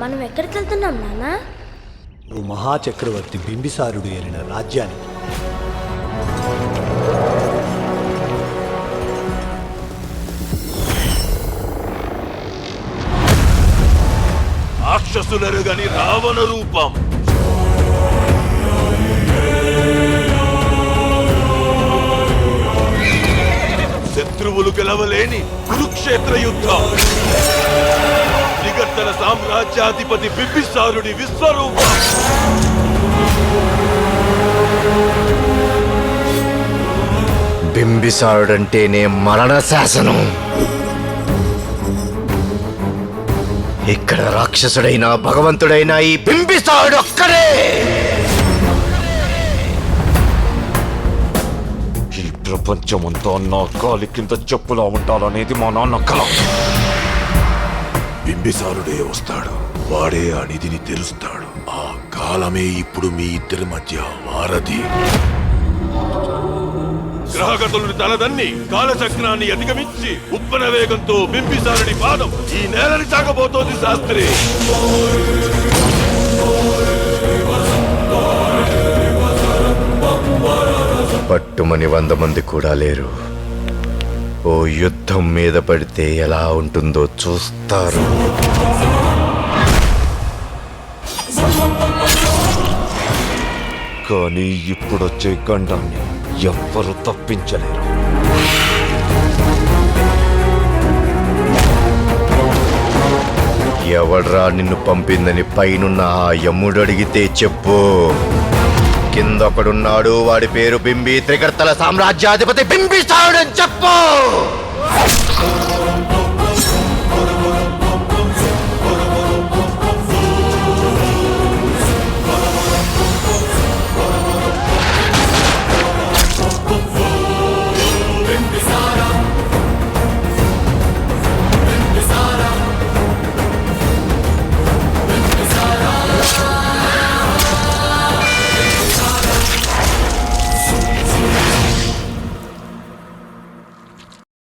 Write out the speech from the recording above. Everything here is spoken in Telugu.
మనం ఎక్కడికి వెళ్తున్నాం నాన్న? ఓ మహాచక్రవర్తి బింబిసారుడు ఏలిన రాజ్యానికి. రాక్షసులరుగని రావణ రూపం. శత్రువులు గెలవలేని కురుక్షేత్ర యుద్ధం. త్రిగర్తల సామ్రాజ్యాధిపతి బింబిసారుడి విశ్వరూపం. బింబిసారుడంటేనే మరణ శాసనం. ఇక్కడ రాక్షసుడైనా భగవంతుడైనా ఈ బింబిసారుడు ఒక్కడే. ఈ ప్రపంచమంతా నా కాలి కింద చెప్పులా ఉండాలనేది మా నాన్న కల. బింబిసారుడే వస్తాడు. వాడే ఆ నిధిని తెరుస్తాడు. ఆ కాలమే ఇప్పుడు మీ ఇద్దరి మధ్య వారధి. గ్రహగతులను తలదన్ని కాలచక్రాన్ని అధిగమించి ఉప్పన వేగంతో బింబిసారుడి పాదం ఈ నేలని తాకబోతోంది శాస్త్రి. పట్టుమని 100 మంది కూడా లేరు. ఓ యుద్ధం మీద పడితే ఎలా ఉంటుందో చూస్తారు. కానీ ఇప్పుడొచ్చే గండాన్ని ఎవ్వరూ తప్పించలేరు. ఎవడ్రా నిన్ను పంపిందని పైనున్న ఆ యముడు అడిగితే చెప్పు. కిందొకడున్నాడు, వాడి పేరు బింబి, త్రికర్తల సామ్రాజ్యాధిపతి బింబిసారుడు అని చెప్పు.